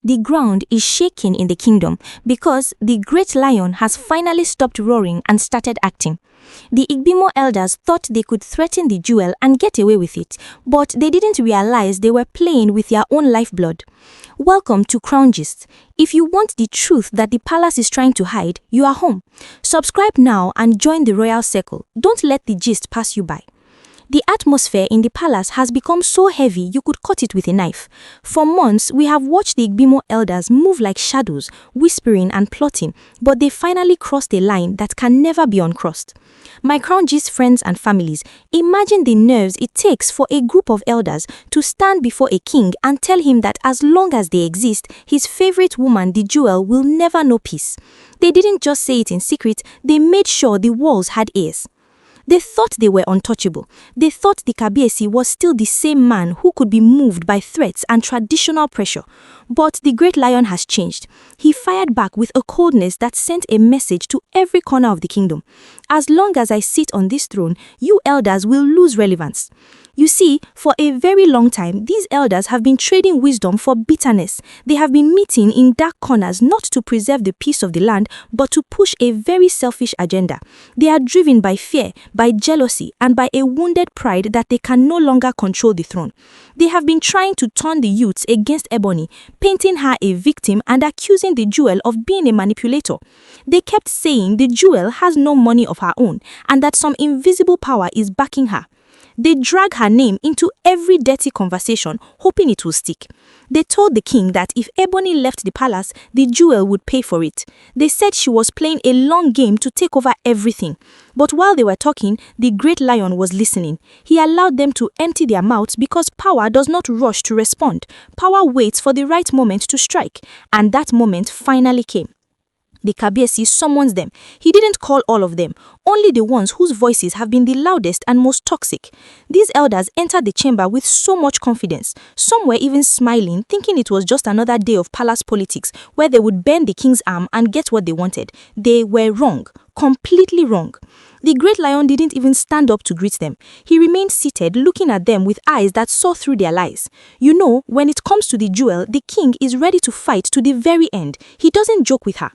the ground is shaking in the kingdom because the great lion has finally stopped roaring and started acting. The Igbimo elders thought they could threaten the jewel and get away with it, but they didn't realize they were playing with their own lifeblood. Welcome to Crown Gist. If you want the truth that the palace is trying to hide, you are home. Subscribe now and join the royal circle. Don't let the gist pass you by. The atmosphere in the palace has become so heavy you could cut it with a knife. For months, we have watched the Igbimo elders move like shadows, whispering and plotting, but they finally crossed a line that can never be uncrossed. My Crown Gist friends and families, imagine the nerves it takes for a group of elders to stand before a king and tell him that as long as they exist, his favorite woman, the jewel, will never know peace. They didn't just say it in secret, they made sure the walls had ears. They thought they were untouchable. They thought the Kabiyesi was still the same man who could be moved by threats and traditional pressure. But the great lion has changed. He fired back with a coldness that sent a message to every corner of the kingdom. As long as I sit on this throne, you elders will lose relevance. You see, for a very long time, these elders have been trading wisdom for bitterness. They have been meeting in dark corners not to preserve the peace of the land, but to push a very selfish agenda. They are driven by fear, by jealousy, and by a wounded pride that they can no longer control the throne. They have been trying to turn the youths against Ebony, painting her a victim and accusing the jewel of being a manipulator. They kept saying the jewel has no money of her own and that some invisible power is backing her. They drag her name into every dirty conversation, hoping it will stick. They told the king that if Ebony left the palace, the jewel would pay for it. They said she was playing a long game to take over everything. But while they were talking, the great lion was listening. He allowed them to empty their mouths because power does not rush to respond. Power waits for the right moment to strike. And that moment finally came. The Kabiyesi summons them. He didn't call all of them, only the ones whose voices have been the loudest and most toxic. These elders entered the chamber with so much confidence. Some were even smiling, thinking it was just another day of palace politics where they would bend the king's arm and get what they wanted. They were wrong, completely wrong. The great lion didn't even stand up to greet them. He remained seated, looking at them with eyes that saw through their lies. You know, when it comes to the jewel, the king is ready to fight to the very end. He doesn't joke with her.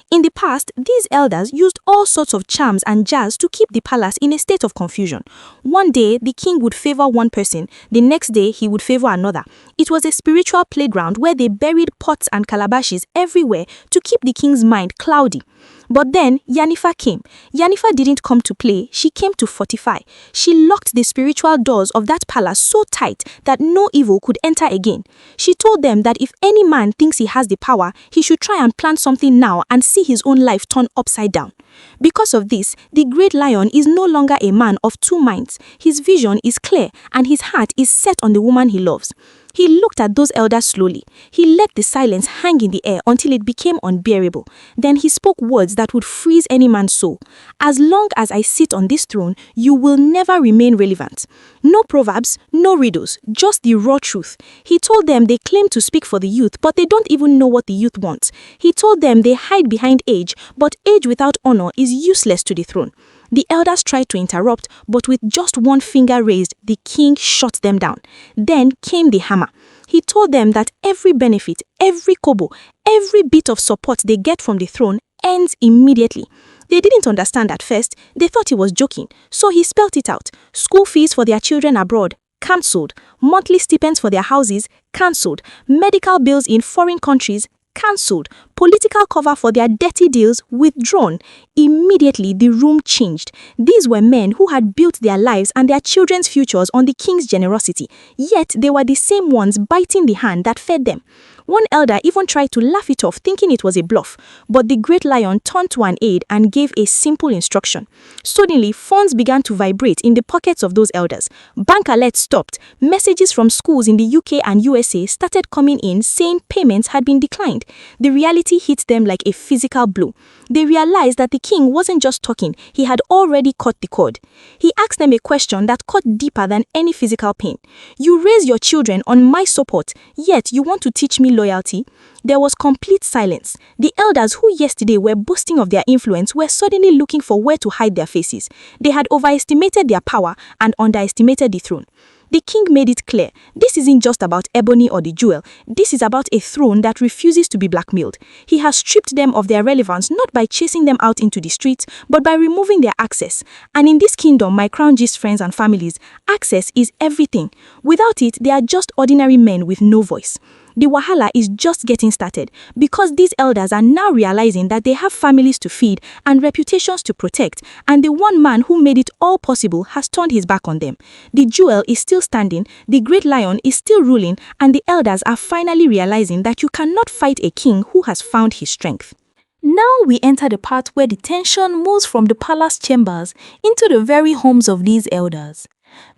In the past, these elders used all sorts of charms and jars to keep the palace in a state of confusion. One day, the king would favor one person, the next day he would favor another. It was a spiritual playground where they buried pots and calabashes everywhere to keep the king's mind cloudy. But then, Yanifa came. Yanifa didn't come to play, she came to fortify. She locked the spiritual doors of that palace so tight that no evil could enter again. She told them that if any man thinks he has the power, he should try and plan something now and see his own life turn upside down. Because of this, the great lion is no longer a man of two minds. His vision is clear and his heart is set on the woman he loves. He looked at those elders slowly. He let the silence hang in the air until it became unbearable. Then he spoke words that would freeze any man's soul. As long as I sit on this throne, you will never remain relevant. No proverbs, no riddles, just the raw truth. He told them they claim to speak for the youth, but they don't even know what the youth wants. He told them they hide behind age, but age without honor is useless to the throne. The elders tried to interrupt, but with just one finger raised, the king shut them down. Then came the hammer. He told them that every benefit, every kobo, every bit of support they get from the throne ends immediately. They didn't understand at first. They thought he was joking. So he spelled it out. School fees for their children abroad, cancelled. Monthly stipends for their houses, cancelled. Medical bills in foreign countries, cancelled. Political cover for their dirty deals, withdrawn. Immediately, the room changed. These were men who had built their lives and their children's futures on the king's generosity. Yet, they were the same ones biting the hand that fed them. One elder even tried to laugh it off, thinking it was a bluff. But the great lion turned to an aide and gave a simple instruction. Suddenly, phones began to vibrate in the pockets of those elders. Bank alerts stopped. Messages from schools in the UK and USA started coming in saying payments had been declined. The reality hit them like a physical blow. They realized that the king wasn't just talking, he had already cut the cord. He asked them a question that cut deeper than any physical pain. You raise your children on my support, yet you want to teach me loyalty? There was complete silence. The elders who yesterday were boasting of their influence were suddenly looking for where to hide their faces. They had overestimated their power and underestimated the throne. The king made it clear, this isn't just about ebony or the jewel, this is about a throne that refuses to be blackmailed. He has stripped them of their relevance not by chasing them out into the streets, but by removing their access. And in this kingdom, my crown gist friends and families, access is everything. Without it, they are just ordinary men with no voice. The wahala is just getting started because these elders are now realizing that they have families to feed and reputations to protect, and the one man who made it all possible has turned his back on them. The jewel is still standing, the great lion is still ruling, and the elders are finally realizing that you cannot fight a king who has found his strength. Now we enter the part where the tension moves from the palace chambers into the very homes of these elders.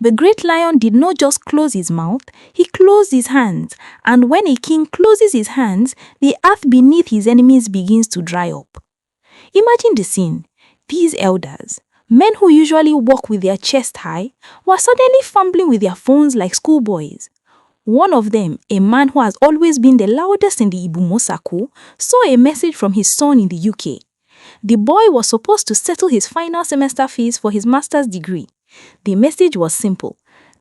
The great lion did not just close his mouth, he closed his hands, and when a king closes his hands, the earth beneath his enemies begins to dry up. Imagine the scene. These elders, men who usually walk with their chest high, were suddenly fumbling with their phones like schoolboys. One of them, a man who has always been the loudest in the Igbimo circle, saw a message from his son in the UK. The boy was supposed to settle his final semester fees for his master's degree. The message was simple.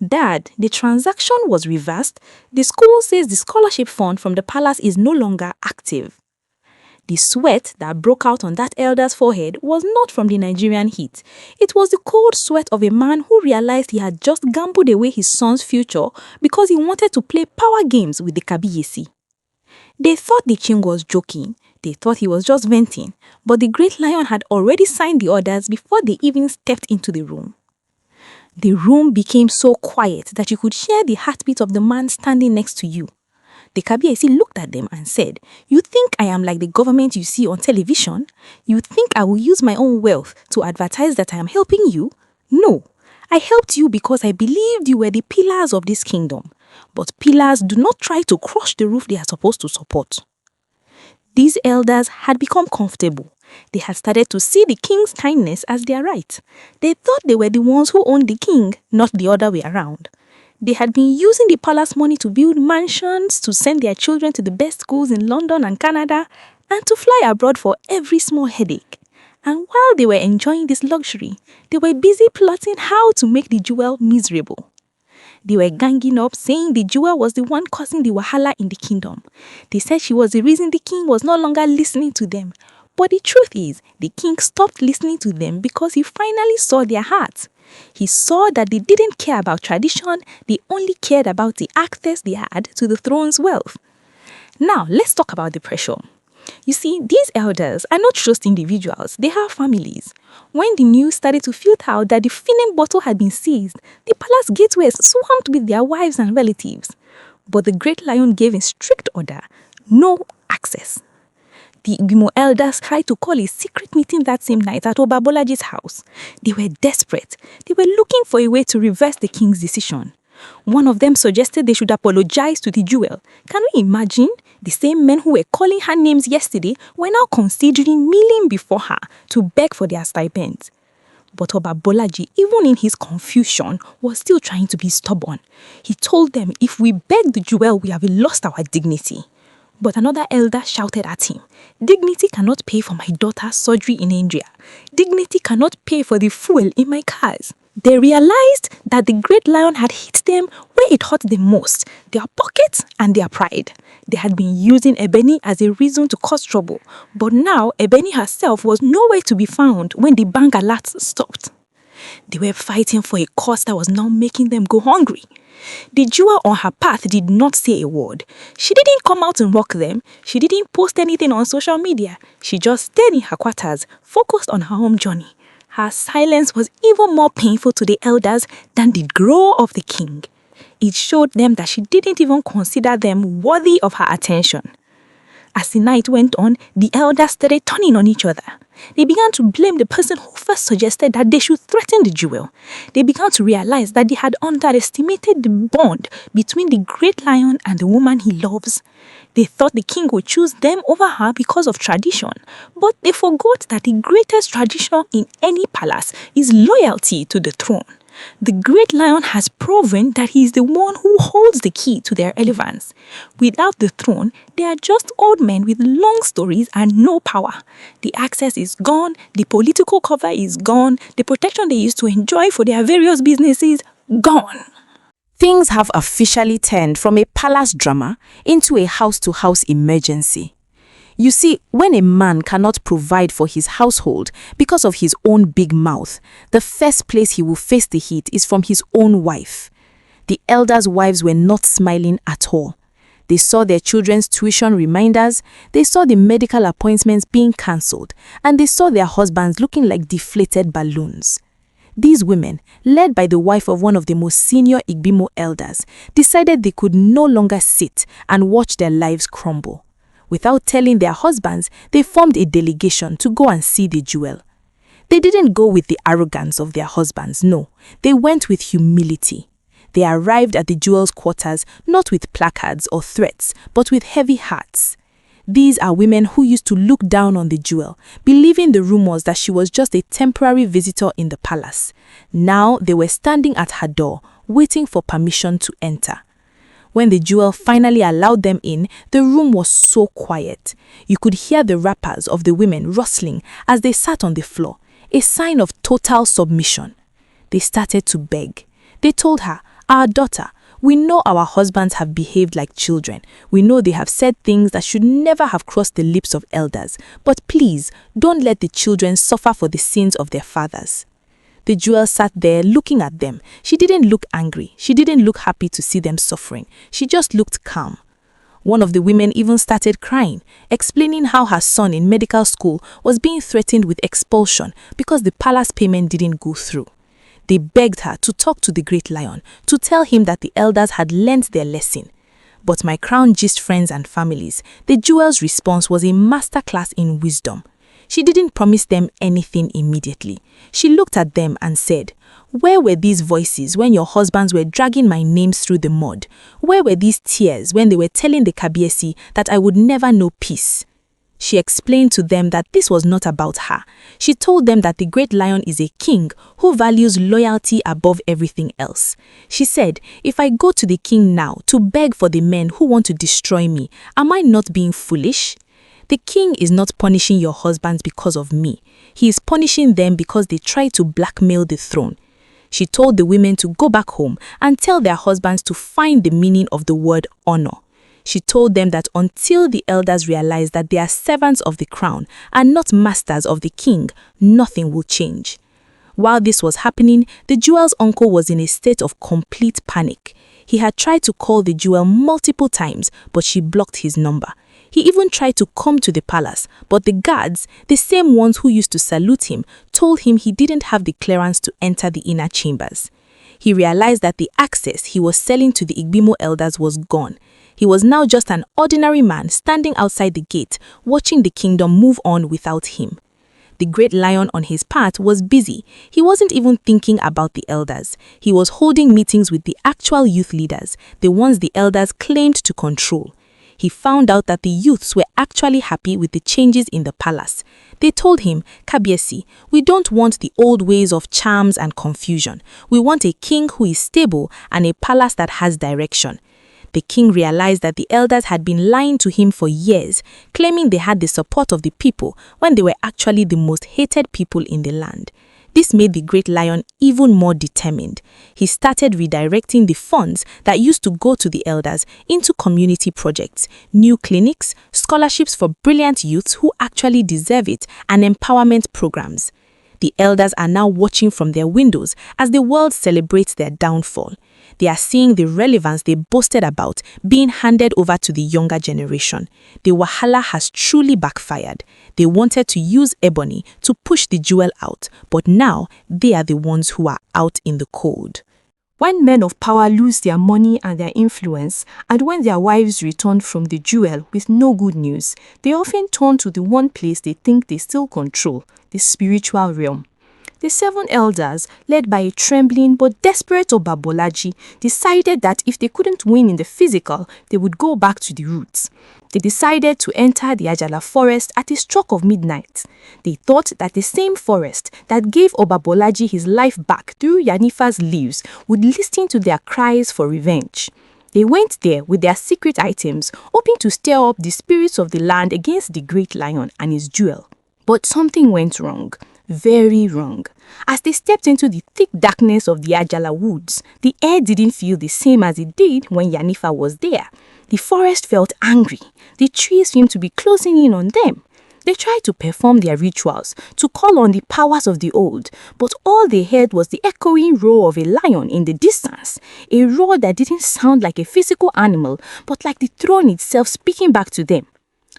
Dad, the transaction was reversed. The school says the scholarship fund from the palace is no longer active. The sweat that broke out on that elder's forehead was not from the Nigerian heat. It was the cold sweat of a man who realized he had just gambled away his son's future because he wanted to play power games with the Kabiyesi. They thought the king was joking. They thought he was just venting. But the great lion had already signed the orders before they even stepped into the room. The room became so quiet that you could hear the heartbeat of the man standing next to you. The Kabiyesi looked at them and said, "You think I am like the government you see on television? You think I will use my own wealth to advertise that I am helping you? No, I helped you because I believed you were the pillars of this kingdom. But pillars do not try to crush the roof they are supposed to support." These elders had become comfortable. They had started to see the king's kindness as their right. They thought they were the ones who owned the king, not the other way around. They had been using the palace money to build mansions, to send their children to the best schools in London and Canada, and to fly abroad for every small headache. And while they were enjoying this luxury, they were busy plotting how to make the jewel miserable. They were ganging up, saying the jewel was the one causing the wahala in the kingdom. They said she was the reason the king was no longer listening to them. But the truth is, the king stopped listening to them because he finally saw their hearts. He saw that they didn't care about tradition, they only cared about the access they had to the throne's wealth. Now, let's talk about the pressure. You see, these elders are not just individuals, they have families. When the news started to filter out that the filling bottle had been seized, the palace gateways swarmed with their wives and relatives. But the great lion gave a strict order, no access. The Igbimo elders tried to call a secret meeting that same night at Obabolaji's house. They were desperate. They were looking for a way to reverse the king's decision. One of them suggested they should apologize to the jewel. Can we imagine? The same men who were calling her names yesterday were now considering kneeling before her to beg for their stipends. But Obabolaji, even in his confusion, was still trying to be stubborn. He told them, if we beg the jewel, we have lost our dignity. But another elder shouted at him, "Dignity cannot pay for my daughter's surgery in India. Dignity cannot pay for the fuel in my cars." They realized that the great lion had hit them where it hurt them most, their pockets and their pride. They had been using Ebony as a reason to cause trouble, but now Ebony herself was nowhere to be found when the bank alerts stopped. They were fighting for a cause that was now making them go hungry. The jewel on her path did not say a word. She didn't come out and rock them. She didn't post anything on social media. She just stayed in her quarters, focused on her home journey. Her silence was even more painful to the elders than the growl of the king. It showed them that she didn't even consider them worthy of her attention. As the night went on, the elders started turning on each other. They began to blame the person who first suggested that they should threaten the jewel. They began to realize that they had underestimated the bond between the great lion and the woman he loves. They thought the king would choose them over her because of tradition, but they forgot that the greatest tradition in any palace is loyalty to the throne. The great lion has proven that he is the one who holds the key to their relevance. Without the throne, they are just old men with long stories and no power. The access is gone, the political cover is gone, the protection they used to enjoy for their various businesses, gone. Things have officially turned from a palace drama into a house-to-house emergency. You see, when a man cannot provide for his household because of his own big mouth, the first place he will face the heat is from his own wife. The elders' wives were not smiling at all. They saw their children's tuition reminders, they saw the medical appointments being cancelled, and they saw their husbands looking like deflated balloons. These women, led by the wife of one of the most senior Igbimo elders, decided they could no longer sit and watch their lives crumble. Without telling their husbands, they formed a delegation to go and see the jewel. They didn't go with the arrogance of their husbands, no. They went with humility. They arrived at the jewel's quarters not with placards or threats, but with heavy hearts. These are women who used to look down on the jewel, believing the rumors that she was just a temporary visitor in the palace. Now they were standing at her door, waiting for permission to enter. When the jewel finally allowed them in, the room was so quiet. You could hear the wrappers of the women rustling as they sat on the floor, a sign of total submission. They started to beg. They told her, "Our daughter, we know our husbands have behaved like children. We know they have said things that should never have crossed the lips of elders. But please, don't let the children suffer for the sins of their fathers." The jewel sat there looking at them. She didn't look angry. She didn't look happy to see them suffering. She just looked calm. One of the women even started crying, explaining how her son in medical school was being threatened with expulsion because the palace payment didn't go through. They begged her to talk to the great lion, to tell him that the elders had learnt their lesson. But my crown gist friends and families, the jewel's response was a masterclass in wisdom. She didn't promise them anything immediately. She looked at them and said, "Where were these voices when your husbands were dragging my names through the mud? Where were these tears when they were telling the Kabiesi that I would never know peace?" She explained to them that this was not about her. She told them that the great lion is a king who values loyalty above everything else. She said, "If I go to the king now to beg for the men who want to destroy me, am I not being foolish? The king is not punishing your husbands because of me. He is punishing them because they tried to blackmail the throne." She told the women to go back home and tell their husbands to find the meaning of the word honor. She told them that until the elders realize that they are servants of the crown and not masters of the king, nothing will change. While this was happening, the jewel's uncle was in a state of complete panic. He had tried to call the jewel multiple times, but she blocked his number. He even tried to come to the palace, but the guards, the same ones who used to salute him, told him he didn't have the clearance to enter the inner chambers. He realized that the access he was selling to the Igbimo elders was gone. He was now just an ordinary man standing outside the gate, watching the kingdom move on without him. The great lion on his part was busy. He wasn't even thinking about the elders. He was holding meetings with the actual youth leaders, the ones the elders claimed to control. He found out that the youths were actually happy with the changes in the palace. They told him, "Kabiesi, we don't want the old ways of charms and confusion. We want a king who is stable and a palace that has direction." The king realized that the elders had been lying to him for years, claiming they had the support of the people when they were actually the most hated people in the land. This made the great lion even more determined. He started redirecting the funds that used to go to the elders into community projects, new clinics, scholarships for brilliant youths who actually deserve it, and empowerment programs. The elders are now watching from their windows as the world celebrates their downfall. They are seeing the relevance they boasted about being handed over to the younger generation. The wahala has truly backfired. They wanted to use ebony to push the jewel out, but now they are the ones who are out in the cold. When men of power lose their money and their influence, and when their wives return from the jewel with no good news, they often turn to the one place they think they still control, the spiritual realm. The 7 elders, led by a trembling but desperate Obabolaji, decided that if they couldn't win in the physical, they would go back to the roots. They decided to enter the Ajala forest at the stroke of midnight. They thought that the same forest that gave Obabolaji his life back through Yanifa's leaves would listen to their cries for revenge. They went there with their secret items, hoping to stir up the spirits of the land against the great lion and his jewel. But something went wrong. Very wrong. As they stepped into the thick darkness of the Ajala woods, the air didn't feel the same as it did when Yanifa was there. The forest felt angry. The trees seemed to be closing in on them. They tried to perform their rituals, to call on the powers of the old, but all they heard was the echoing roar of a lion in the distance, a roar that didn't sound like a physical animal, but like the throne itself speaking back to them.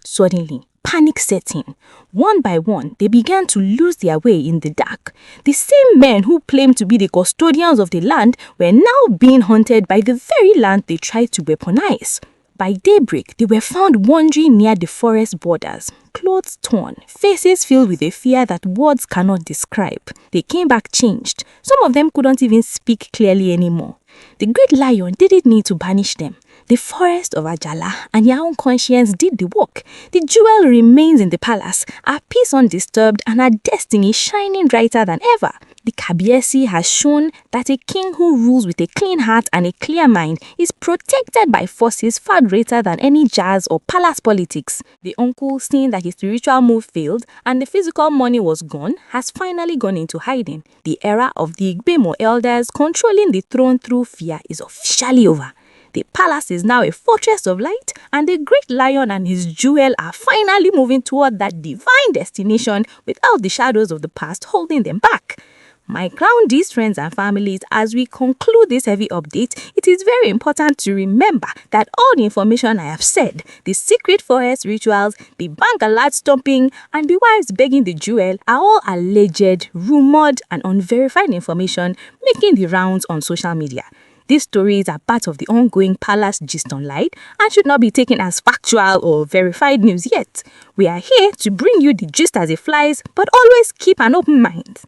Suddenly, panic set in. One by one, they began to lose their way in the dark. The same men who claimed to be the custodians of the land were now being hunted by the very land they tried to weaponize. By daybreak, they were found wandering near the forest borders, clothes torn, faces filled with a fear that words cannot describe. They came back changed. Some of them couldn't even speak clearly anymore. The great lion didn't need to banish them. The forest of Ajala and their own conscience did the work. The jewel remains in the palace, our peace undisturbed and our destiny shining brighter than ever. The Kabiesi has shown that a king who rules with a clean heart and a clear mind is protected by forces far greater than any jazz or palace politics. The uncle, seeing that his spiritual move failed and the physical money was gone, has finally gone into hiding. The era of the Igbimo elders controlling the throne through fear is officially over. The palace is now a fortress of light, and the great lion and his jewel are finally moving toward that divine destination without the shadows of the past holding them back. My crown these friends and families, as we conclude this heavy update, it is very important to remember that all the information I have said, the secret forest rituals, the bank alert stomping, and the wives begging the jewel are all alleged, rumored, and unverified information making the rounds on social media. These stories are part of the ongoing Palace Gist Online and should not be taken as factual or verified news yet. We are here to bring you the gist as it flies, but always keep an open mind.